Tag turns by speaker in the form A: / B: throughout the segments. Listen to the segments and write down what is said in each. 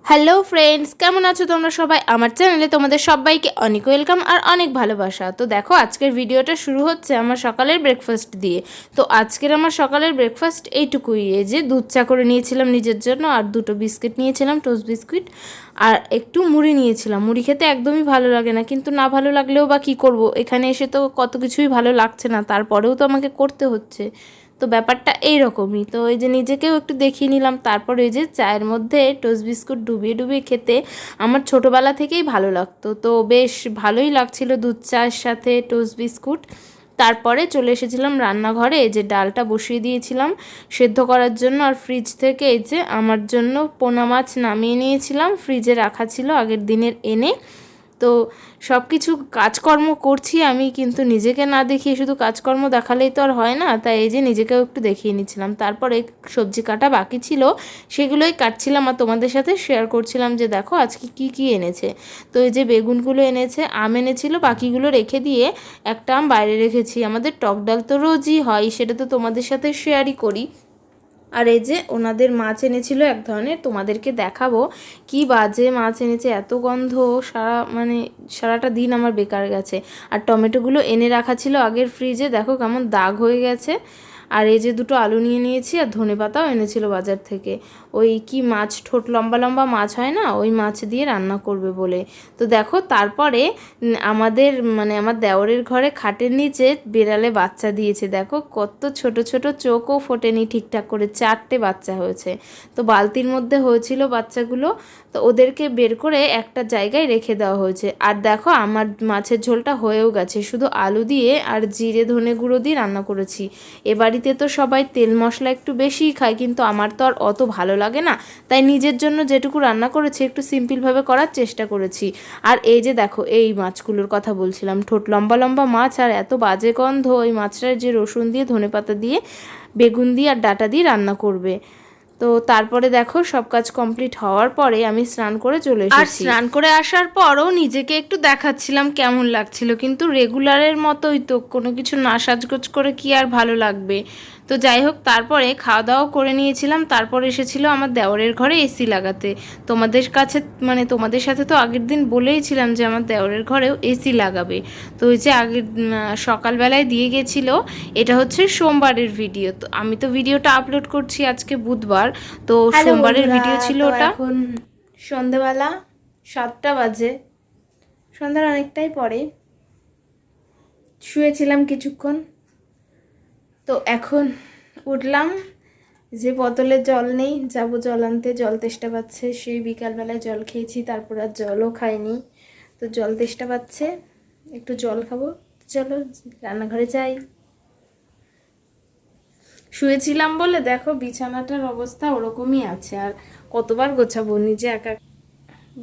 A: Hello friends, কেমন আছো তোমরা সবাই? আমার চ্যানেলে তোমাদের সবাইকে অনেক ওয়েলকাম আর অনেক ভালোবাসা। তো দেখো, আজকের ভিডিওটা শুরু হচ্ছে আমার সকালের ব্রেকফাস্ট দিয়ে। তো আজকের আমার সকালের ব্রেকফাস্ট এইটুকুই, এই যে দুধ চা করে নিয়েছিলাম নিজের জন্য, আর দুটো বিস্কিট নিয়েছিলাম, টোস্ট বিস্কিট, আর একটু মুড়ি নিয়েছিলাম। মুড়ি খেতে একদমই ভালো লাগে না, কিন্তু না ভালো লাগলেও বা কী করব, এখানে এসে তো কত কিছুই ভালো লাগছে না, তারপরেও তো আমাকে করতে হচ্ছে। তো ব্যাপারটা এইরকমই। তো এই যে নিজেকেও একটু দেখিয়ে নিলাম। তারপর এই যে চায়ের মধ্যে টোস্ট বিস্কুট ডুবিয়ে ডুবিয়ে খেতে আমার ছোটোবেলা থেকেই ভালো লাগতো। তো বেশ ভালোই লাগছিল দুধ চায়ের সাথে টোস্ট বিস্কুট। তারপরে চলে এসেছিলাম রান্নাঘরে, এই যে ডালটা বসিয়ে দিয়েছিলাম সেদ্ধ করার জন্য। আর ফ্রিজ থেকে এই যে আমার জন্য পোনা মাছ নামিয়ে নিয়েছিলাম, ফ্রিজে রাখা ছিল আগের দিনের এনে। তো সব কিছু কাজকর্ম করছি আমি, কিন্তু নিজেকে না দেখিয়ে শুধু কাজকর্ম দেখালেই তো আর হয় না, তাই এই যে নিজেকেও একটু দেখিয়ে নিচ্ছিলাম। তারপরে সবজি কাটা বাকি ছিল, সেগুলোই কাটছিলাম আর তোমাদের সাথে শেয়ার করছিলাম যে দেখো আজকে কি কি এনেছে। তো এই যে বেগুনগুলো এনেছে, আম এনেছিল, বাকিগুলো রেখে দিয়ে একটা আম বাইরে রেখেছি। আমাদের টক ডাল তো রোজই হয়, সেটা তো তোমাদের সাথে শেয়ারই করি। আর এই যে ওনাদের মাছ এনেছিল এক ধরনের, তোমাদেরকে দেখাবো কি বাজে মাছ এনেছে, এত গন্ধ, সারাটা দিন আমার বেকার গেছে। আর টমেটোগুলো এনে রাখা ছিল আগের ফ্রিজে, দেখো কেমন দাগ হয়ে গেছে। আর এই যে দুটো আলু নিয়ে নিয়েছি, আর ধনেপাতাও এনেছিল বাজার থেকে। ওই কি মাছ, ঠোঁট লম্বা লম্বা মাছ হয় না, ওই মাছ দিয়ে রান্না করবে বলে। তো দেখো তারপরে আমাদের আমার দেওরের ঘরে খাটের নিচে বিড়ালে বাচ্চা দিয়েছে। দেখো কত ছোট ছোট, চোখও ফোটেনি ঠিকঠাক করে, 4টে বাচ্চা হয়েছে। তো বালতির মধ্যে হয়েছিল বাচ্চাগুলো, তো ওদেরকে বের করে একটা জায়গায় রেখে দেওয়া হয়েছে। আর দেখো আমার মাছের ঝোলটা হয়েও গেছে, শুধু আলু দিয়ে আর জিরে ধনে গুঁড়ো দিয়ে রান্না করেছি। এ বাড়িতে তো সবাই তেল মশলা একটু বেশিই খায়, কিন্তু আমার তো আর অত ভালো লাগে না, তাই নিজের জন্য যেটুকু রান্না করেছি একটু সিম্পলভাবে করার চেষ্টা করেছি। আর এই যে দেখো, এই মাছগুলোর কথা বলছিলাম, ঠোঁট লম্বা লম্বা মাছ, আর এত বাজে গন্ধ। ওই মাছটার যে রসুন দিয়ে ধনেপাতা দিয়ে বেগুন দিয়ে আর ডাঁটা দিয়ে রান্না করবে। তো তারপরে দেখো সব কাজ কমপ্লিট হওয়ার পরে আমি স্নান করে চলে এসেছি। আর স্নান করে আসার পরও নিজেকে একটু দেখাচ্ছিলাম কেমন লাগছিল, কিন্তু রেগুলারের মতোই তো, কোনো কিছু না সাজগোজ করে কি আর ভালো লাগবে। তো যাই হোক, তারপরে খাওয়া দাওয়া করে নিয়েছিলাম। তারপর এসেছিল আমার দেওরের ঘরে এসি লাগাতে। তোমাদের কাছে তোমাদের সাথে তো আগের দিন বলেইছিলাম যে আমার দেওরের ঘরেও এসি লাগাবে। তো ওই যে আগের সকালবেলায় দিয়ে গেছিলো। এটা হচ্ছে সোমবারের ভিডিও। তো আমি তো ভিডিওটা আপলোড করছি আজকে বুধবার, তো সোমবারের ভিডিও ছিল ওটা। এখন সন্ধেবেলা 7টা বাজে, সন্ধ্যার অনেকটাই পরে। শুয়েছিলাম কিছুক্ষণ, তো এখন উঠলাম। যে বোতলে জল নেই, যাবো জল আনতে, জল তেষ্টা পাচ্ছে। সেই বিকালবেলায় জল খেয়েছি, তারপর আর জলও খাইনি। তো জল তেষ্টা পাচ্ছে, একটু জল খাবো। চলো রান্নাঘরে যাই। শুয়েছিলাম বলে দেখো বিছানাটার অবস্থা ওরকমই আছে। আর কতবার গোছাবো, নিজে একা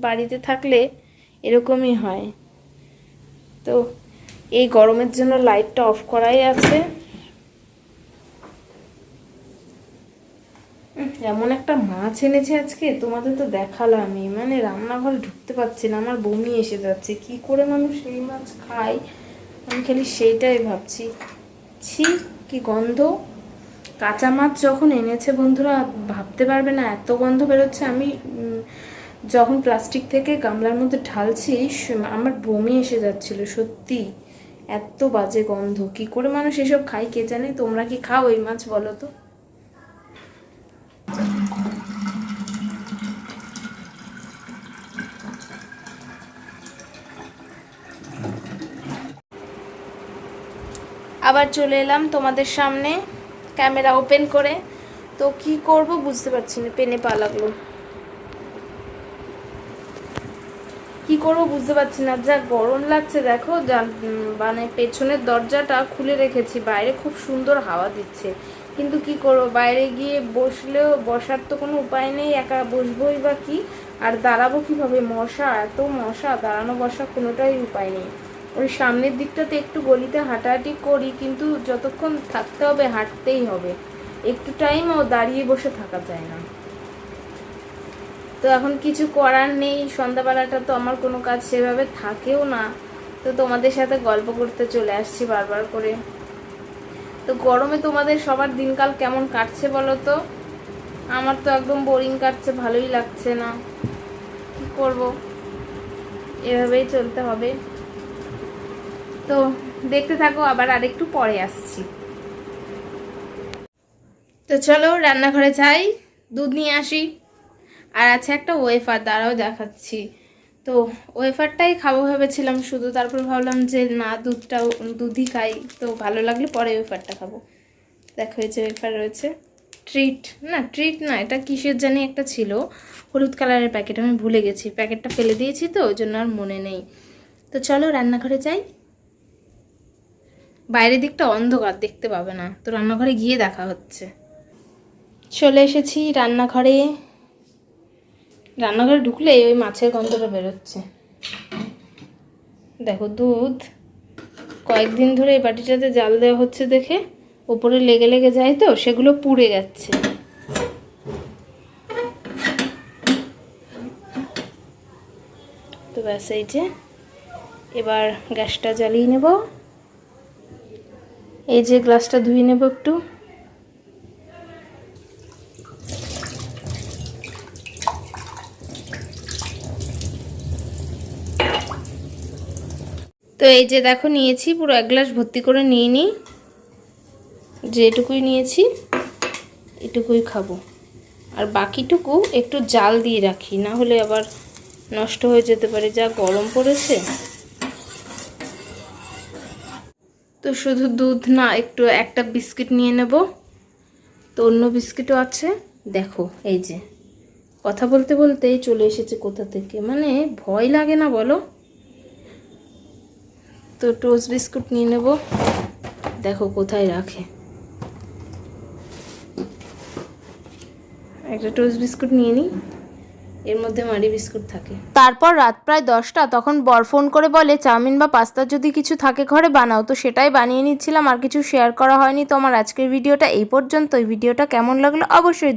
A: বাড়িতে থাকলে এরকমই হয়। তো এই গরমের জন্য লাইটটা অফ করাই আছে। এমন একটা মাছ এনেছে আজকে, তোমাদের তো দেখালামই, রান্নাঘরে ঢুকতে পারছি না, আমার বমি এসে যাচ্ছে। কি করে মানুষ এই মাছ খায়, আমি খালি সেইটাই ভাবছি। ছি, কি গন্ধ! কাঁচা মাছ যখন এনেছে বন্ধুরা, ভাবতে পারবে না এত গন্ধ বেরোচ্ছে। আমি যখন প্লাস্টিক থেকে গামলার মধ্যে ঢালছি, আমার বমি এসে যাচ্ছিল সত্যি, এত বাজে গন্ধ। কি করে মানুষ এসব খায় কে জানে। তোমরা কি খাও এই মাছ বলো তো? আবার চলে এলাম তোমাদের সামনে ক্যামেরা ওপেন করে। তো কি করব বুঝতে পারছি না, পেনে পা লাগলো। কি করব বুঝতে পারছি না, যা গরম লাগছে দেখো। পেছনের দরজাটা খুলে রেখেছি, বাইরে খুব সুন্দর হাওয়া দিচ্ছে, কিন্তু কি করব, বাইরে গিয়ে বসলেও বসার তো কোনো উপায় নেই, একা বসবোই বা কি, আর দাঁড়াবো কিভাবে, মশা, এত মশা, দাঁড়ানো বসা কোনোটাই উপায় নেই। ওই সামনের দিকটাতে একটু গলিতে হাঁটাহাঁটি করি, কিন্তু যতক্ষণ থাকতে হবে হাঁটতেই হবে, একটু টাইমও দাঁড়িয়ে বসে থাকা যায় না। তো এখন কিছু করার নেই, সন্ধ্যাবেলাটা তো আমার কোনো কাজ সেভাবে থাকেও না, তো তোমাদের সাথে গল্প করতে চলে আসছি বারবার করে। তো গরমে তোমাদের সবার দিনকাল কেমন কাটছে বলো তো? আমার তো একদম বোরিং কাটছে, ভালোই লাগছে না। করব, এভাবেই চলতে হবে। তো দেখতে থাকো, আবার আরেকটু পরে আসছি। তো চলো রান্নাঘরে যাই, দুধ নিয়ে আসি। আর আছে একটা ওয়েফার, দ্বারাও দেখাচ্ছি। তো ওয়েফারটাই খাবো ভেবেছিলাম শুধু, তারপর ভাবলাম যে না, দুধই খাই, তো ভালো লাগলে পরে ওয়েফারটা খাবো। দেখো এই যে ওয়েফার রয়েছে, ট্রিট না, এটা কিসের জানি একটা ছিল, হলুদ কালারের প্যাকেট, আমি ভুলে গেছি, প্যাকেটটা ফেলে দিয়েছি তো ওই জন্য আর মনে নেই। তো চলো রান্নাঘরে যাই। বাইরের দিকটা অন্ধকার, দেখতে পাবে না, তো রান্নাঘরে গিয়ে দেখা হচ্ছে। চলে এসেছি রান্নাঘরে। রান্নাঘরে ঢুকলে ওই মাছের গন্ধটা বেরোচ্ছে। দেখো দুধ কয়েকদিন ধরে এই বাটিটাতে জাল দেওয়া হচ্ছে দেখে ওপরে লেগে লেগে যায়, তো সেগুলো পুড়ে যাচ্ছে। তো ব্যাস, এই যে এবার গ্যাসটা জ্বালিয়ে নেব। এই যে গ্লাসটা ধুয়ে নেব একটু। তো এই যে দেখো নিয়েছি, পুরো 1 গ্লাস ভর্তি করে নিয়ে নিই। যেটুকুই নিয়েছি এটুকুই খাবো, আর বাকিটুকু একটু জাল দিয়ে রাখি, না হলে আবার নষ্ট হয়ে যেতে পারে, যা গরম পড়েছে। তো শুধু দুধ না, একটু একটা বিস্কিট নিয়ে নেব। তো অন্য বিস্কিটও আছে, দেখো এই যে কথা বলতে বলতেই চলে এসেছে কোথা থেকে, মানে ভয় লাগে না বলো। তো টোস্ট বিস্কুট নিয়ে নেব, দেখো কোথায় রাখে। একটা টোস্ট বিস্কুট নিয়ে নিই, এর মধ্যে মারি বিস্কুট থাকে। তারপর রাত প্রায় 10টা, তখন বর ফোন করে বলে চাউমিন বা পাস্তা যদি কিছু থাকে ঘরে বানাও। তো সেটাই বানিয়ে নিচ্ছিলাম, আর কিছু শেয়ার করা হয়নি। তো আমার আজকের ভিডিওটা এই পর্যন্ত। এই ভিডিওটা কেমন লাগলো অবশ্যই